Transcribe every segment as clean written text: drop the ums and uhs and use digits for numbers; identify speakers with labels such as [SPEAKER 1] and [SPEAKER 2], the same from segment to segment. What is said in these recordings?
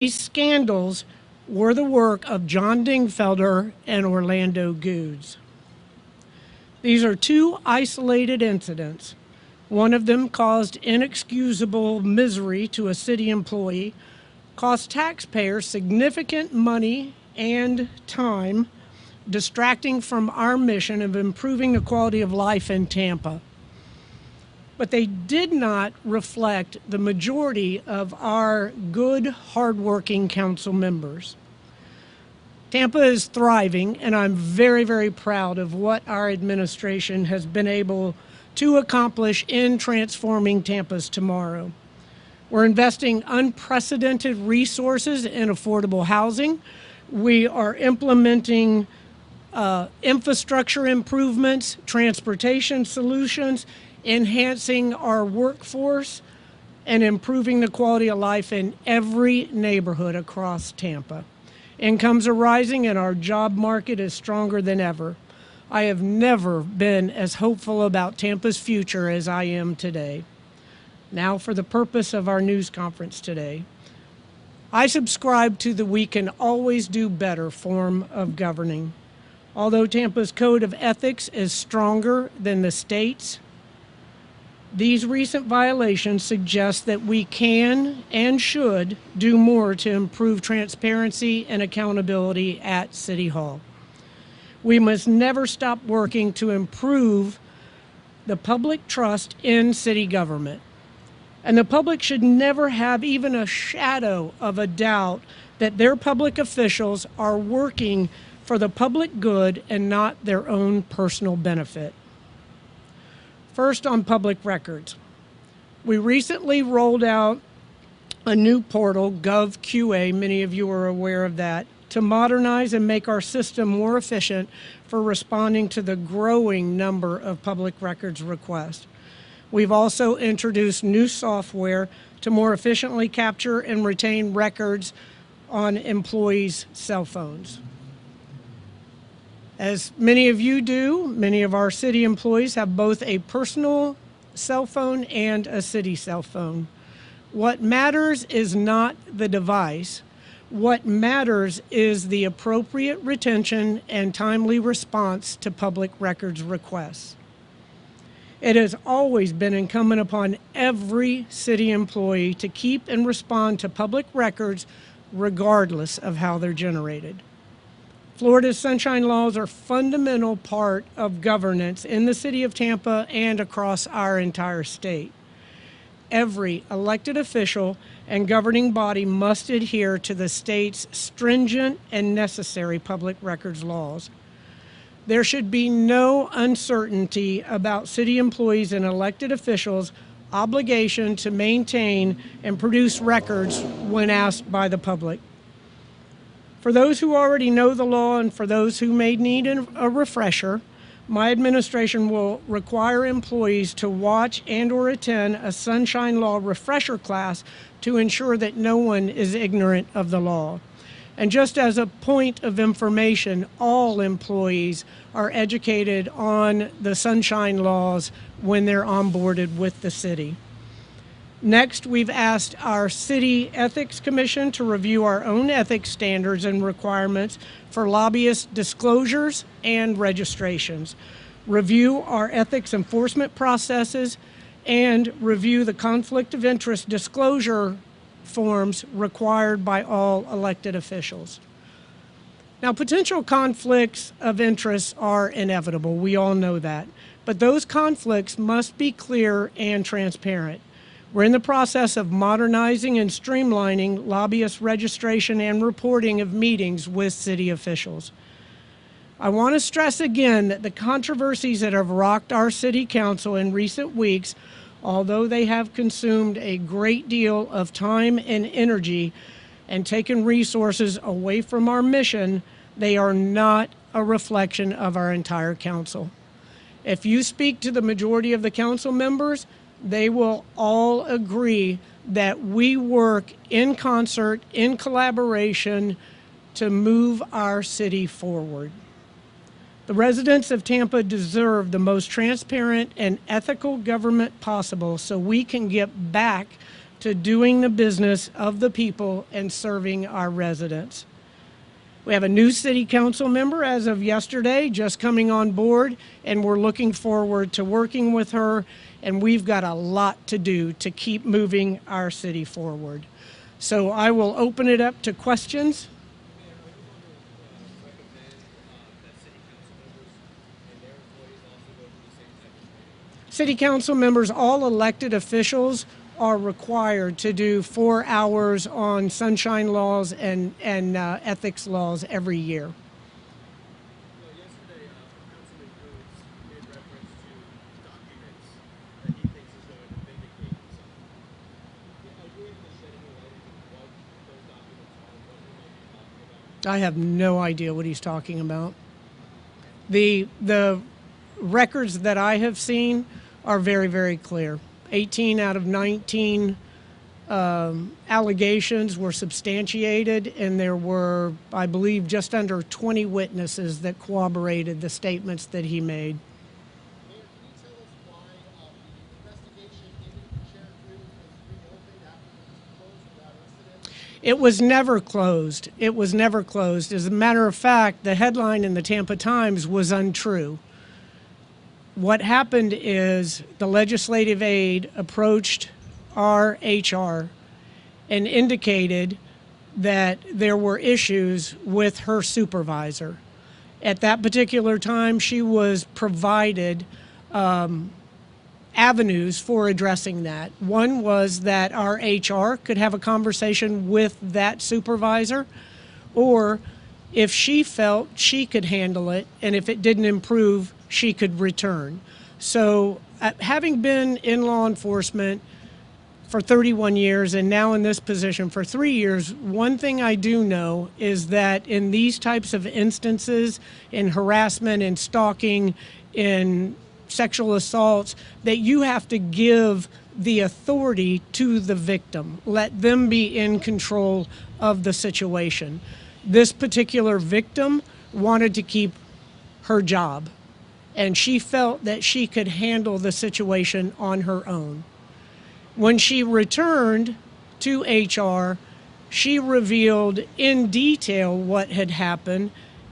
[SPEAKER 1] These scandals were the work of John Dingfelder and Orlando Goods. These are two isolated incidents. One of them caused inexcusable misery to a city employee, cost taxpayers significant money and time, distracting from our mission of improving the quality of life in Tampa. But they did not reflect the majority of our good, hardworking council members. Tampa is thriving, and I'm very, very proud of what our administration has been able to accomplish in transforming Tampa's tomorrow. We're investing unprecedented resources in affordable housing. We are implementing infrastructure improvements, transportation solutions, enhancing our workforce, and improving the quality of life in every neighborhood across Tampa. Incomes are rising and our job market is stronger than ever. I have never been as hopeful about Tampa's future as I am today. Now for the purpose of our news conference today. I subscribe to the we can always do better form of governing. Although Tampa's code of ethics is stronger than the state's, these recent violations suggest that we can and should do more to improve transparency and accountability at City Hall. We must never stop working to improve the public trust in city government. And the public should never have even a shadow of a doubt that their public officials are working for the public good and not their own personal benefit. First, on public records. We recently rolled out a new portal, GovQA, many of you are aware of that, to modernize and make our system more efficient for responding to the growing number of public records requests. We've also introduced new software to more efficiently capture and retain records on employees' cell phones. As many of you do, many of our city employees have both a personal cell phone and a city cell phone. What matters is not the device. What matters is the appropriate retention and timely response to public records requests. It has always been incumbent upon every city employee to keep and respond to public records regardless of how they're generated. Florida's sunshine laws are a fundamental part of governance in the city of Tampa and across our entire state. Every elected official and governing body must adhere to the state's stringent and necessary public records laws. There should be no uncertainty about city employees and elected officials' obligation to maintain and produce records when asked by the public. For those who already know the law and for those who may need a refresher, my administration will require employees to watch and/or attend a Sunshine Law refresher class to ensure that no one is ignorant of the law. And just as a point of information, all employees are educated on the Sunshine Laws when they're onboarded with the city. Next, we've asked our City Ethics Commission to review our own ethics standards and requirements for lobbyist disclosures and registrations, review our ethics enforcement processes, and review the conflict of interest disclosure forms required by all elected officials. Now, potential conflicts of interest are inevitable. We all know that. But those conflicts must be clear and transparent. We're in the process of modernizing and streamlining lobbyist registration and reporting of meetings with city officials. I want to stress again that the controversies that have rocked our city council in recent weeks, although they have consumed a great deal of time and energy and taken resources away from our mission, they are not a reflection of our entire council. If you speak to the majority of the council members, they will all agree that we work in concert, in collaboration, to move our city forward. The residents of Tampa deserve the most transparent and ethical government possible so we can get back to doing the business of the people and serving our residents. We have a new city council member as of yesterday, just coming on board, and we're looking forward to working with her, and we've got a lot to do to keep moving our city forward. So I will open it up to questions. City council members, all elected officials, are required to do 4 hours on sunshine laws and ethics laws every year. I have no idea what he's talking about. The records that I have seen are very, very clear. 18 out of 19 allegations were substantiated, and there were, I believe, just under 20 witnesses that corroborated the statements that he made.
[SPEAKER 2] Mayor, can you tell us why the investigation into the chair crew was reopened after it was closed without incident?
[SPEAKER 1] It was never closed. It was never closed. As a matter of fact, the headline in the Tampa Times was untrue. What happened is the legislative aide approached our HR and indicated that there were issues with her supervisor. At that particular time, she was provided avenues for addressing that. One was that our HR could have a conversation with that supervisor, or if she felt she could handle it, and if it didn't improve, she could return. So having been in law enforcement for 31 years and now in this position for 3 years, one thing I do know is that in these types of instances, in harassment and stalking, in sexual assaults, that you have to give the authority to the victim. Let them be in control of the situation. This particular victim wanted to keep her job, and she felt that she could handle the situation on her own. When she returned to HR, she revealed in detail what had happened,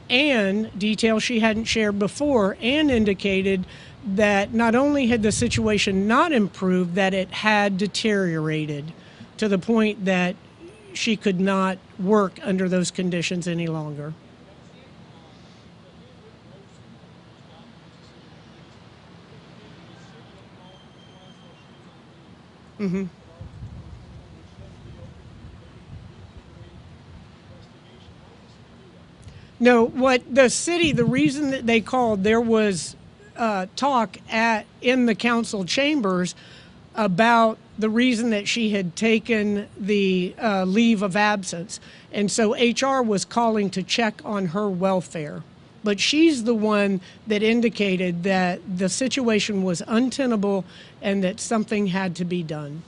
[SPEAKER 1] and detail she hadn't shared before, and indicated that not only had the situation not improved, that it had deteriorated to the point that she could not work under those conditions any longer. Mm-hmm. No, what the city, the reason that they called, there was talk in the council chambers about the reason that she had taken the leave of absence. And so HR was calling to check on her welfare. But she's the one that indicated that the situation was untenable and that something had to be done.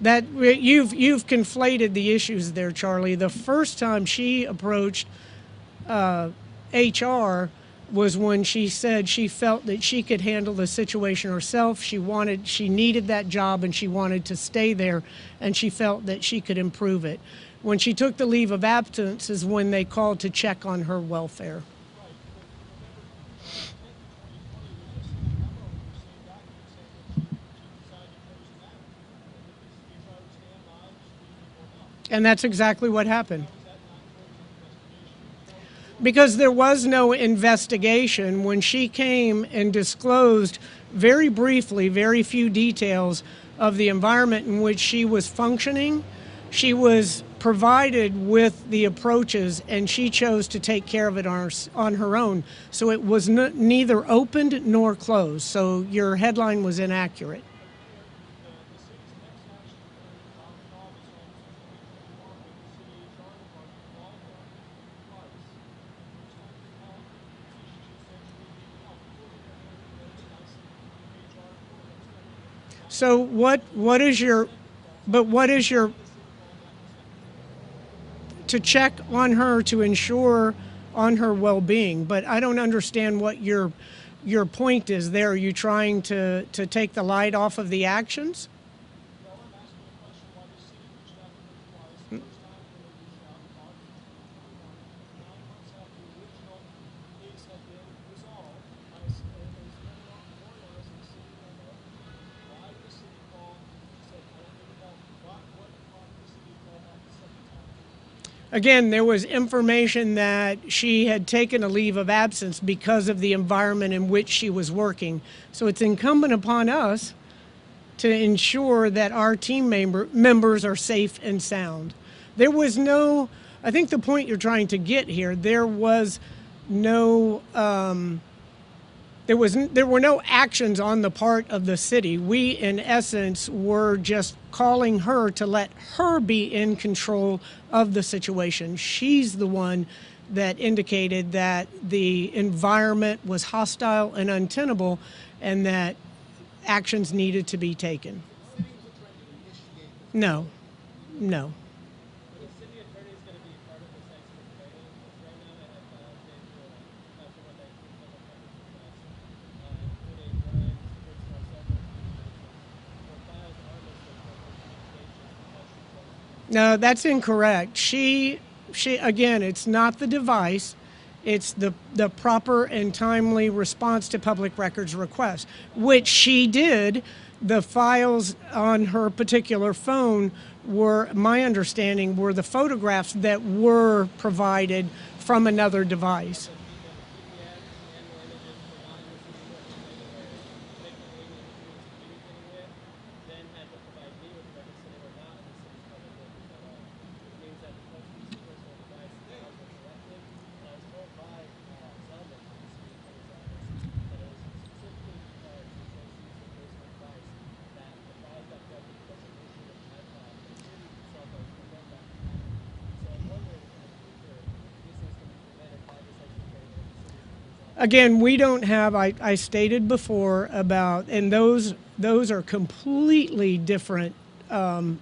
[SPEAKER 1] That you've conflated the issues there, Charlie. The first time she approached HR was when she said she felt that she could handle the situation herself. She needed that job and she wanted to stay there, and she felt that she could improve it. When she took the leave of absence is when they called to check on her welfare. And that's exactly what happened. Because there was no investigation. When she came and disclosed very briefly, very few details of the environment in which she was functioning, she was provided with the approaches, and she chose to take care of it on her own. So it was neither opened nor closed. So your headline was inaccurate. So what is your to check on her to ensure on her well-being. But I don't understand what your point is there. Are you trying to take the light off of the actions?
[SPEAKER 2] Well, I'm asking the question why the city reached out to her twice. First time when they reached out in August of 2021, 9 months after the original case had been resolved. As memorialized in the city memo, why did the city call? She said, I don't really know. What prompted the city to call back the second time?
[SPEAKER 1] Again, there was information that she had taken a leave of absence because of the environment in which she was working. So it's incumbent upon us to ensure that our team members are safe and sound. There was no, I think the point you're trying to get here, there was no, there were no actions on the part of the city. We, in essence, were just calling her to let her be in control of the situation. She's the one that indicated that the environment was hostile and untenable and that actions needed to be taken.
[SPEAKER 2] The city wasn't trying to initiate this.
[SPEAKER 1] No, no.
[SPEAKER 3] The city attorney is going to be part of this expert training. Right now, they have filed after what they including Brian's personal cell phone communications or files are listed for her communications.
[SPEAKER 1] No, that's incorrect. She again, it's not the device. It's the proper and timely response to public records requests, which she did. The files on her particular phone were, my understanding, were the photographs that were provided from another device. Again, we don't have, I stated before about, and those are completely different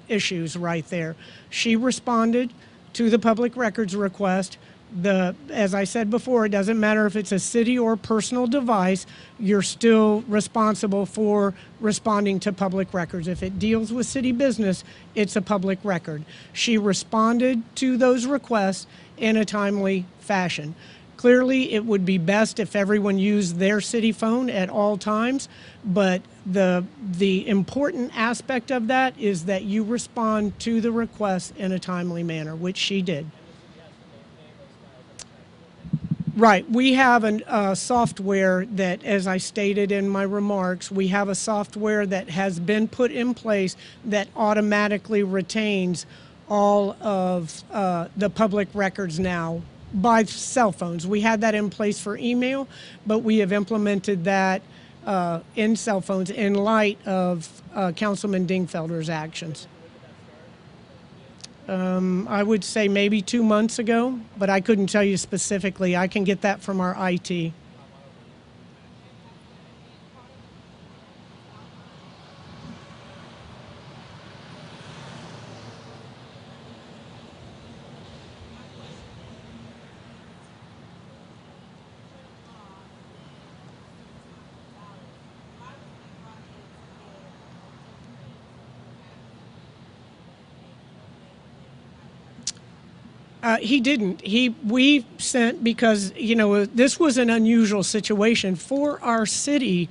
[SPEAKER 1] issues right there. She responded to the public records request. As I said before, it doesn't matter if it's a city or personal device, you're still responsible for responding to public records. If it deals with city business, it's a public record. She responded to those requests in a timely fashion. Clearly, it would be best if everyone used their city phone at all times, but the important aspect of that is that you respond to the request in a timely manner, which she did. Right. We have a software that, as I stated in my remarks, we have a software that has been put in place that automatically retains all of the public records now by cell phones. We had that in place for email, but we have implemented that in cell phones in light of Councilman Dingfelder's actions. I would say maybe 2 months ago, but I couldn't tell you specifically. I can get that from our IT. He didn't. We sent, because, you know, this was an unusual situation for our city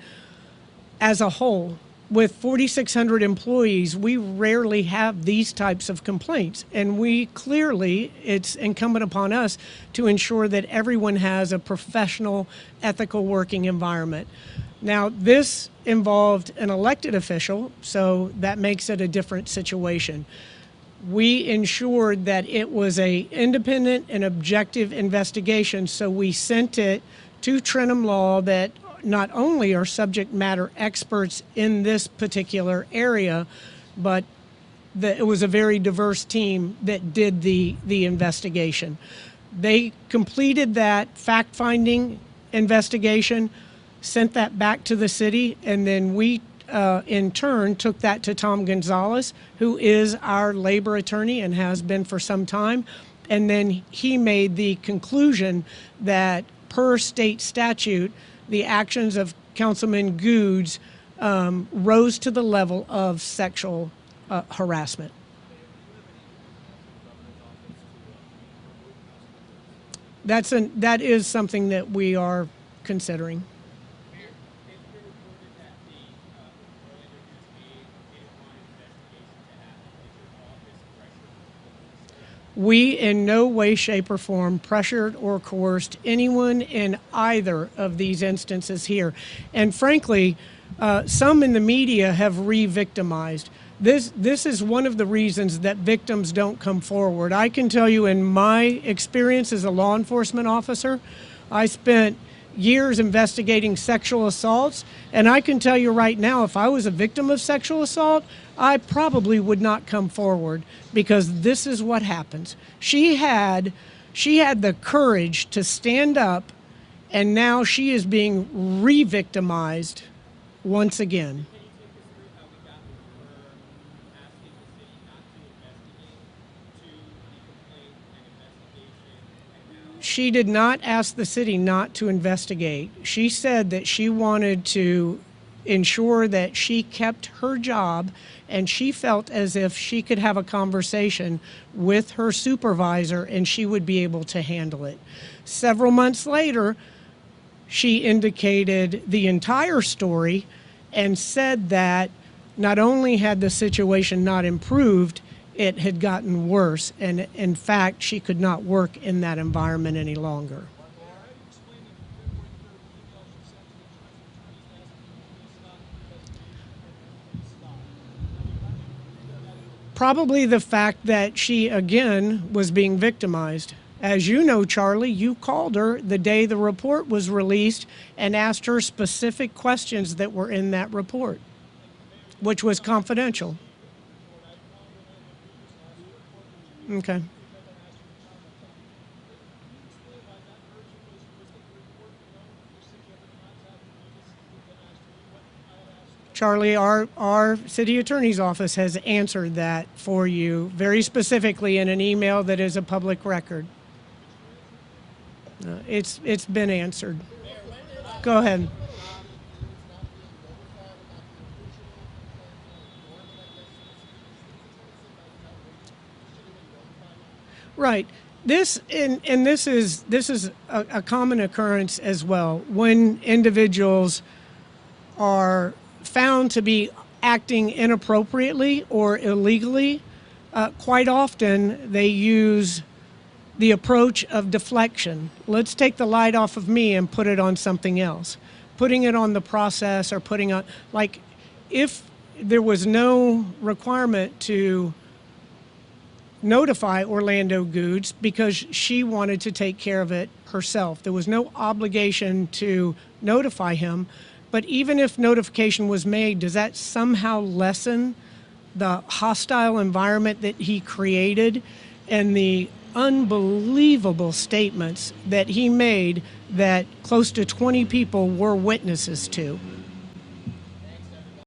[SPEAKER 1] as a whole. With 4,600 employees, we rarely have these types of complaints. And we clearly, it's incumbent upon us to ensure that everyone has a professional, ethical working environment. Now, this involved an elected official, so that makes it a different situation. We ensured that it was an independent and objective investigation, so we sent it to Trentham Law, that not only are subject matter experts in this particular area, but it was a very diverse team that did the investigation. They completed that fact-finding investigation, sent that back to the city, and then we in turn took that to Tom Gonzalez, who is our labor attorney and has been for some time, And then he made the conclusion that per state statute, the actions of Councilman Goods rose to the level of sexual harassment. That is something that we are considering.
[SPEAKER 3] Mayor, it's been reported that the Orlando News didn't want an investigation to happen. Is your office pressured?
[SPEAKER 1] We in no way, shape, or form pressured or coerced anyone in either of these instances here. And frankly, some in the media have re-victimized. This is one of the reasons that victims don't come forward. I can tell you in my experience as a law enforcement officer, I spent years investigating sexual assaults, and I can tell you right now, if I was a victim of sexual assault, I probably would not come forward, because this is what happens. She had the courage to stand up, and now she is being re-victimized once again.
[SPEAKER 3] Can you take us through how we got from her asking the city not to investigate to the complaint and investigation, and now
[SPEAKER 1] She did not ask the city not to investigate. She said that she wanted to ensure that she kept her job, and she felt as if she could have a conversation with her supervisor and she would be able to handle it. Several months later, she indicated the entire story and said that not only had the situation not improved, it had gotten worse, and in fact, she could not work in that environment any longer.
[SPEAKER 2] How do you explain the February 3rd emails you sent to the transfer attorneys asking you to stop investigation and please stop? I mean, how do you put that into
[SPEAKER 1] Probably the fact that she, again, was being victimized. As you know, Charlie, you called her the day the report was released and asked her specific questions that were in that report, which was confidential. Okay. Charlie, our city attorney's office has answered that for you very specifically in an email that is a public record. It's been answered. Go ahead. Right. This is a common occurrence as well when individuals are found to be acting inappropriately or illegally. Quite often they use the approach of deflection. Let's take the light off of me and put it on something else. Putting it on the process, or putting on, like, if there was no requirement to notify Orlando Goods because she wanted to take care of it herself. There was no obligation to notify him, but even if notification was made, does that somehow lessen the hostile environment that he created and the unbelievable statements that he made that close to 20 people were witnesses to?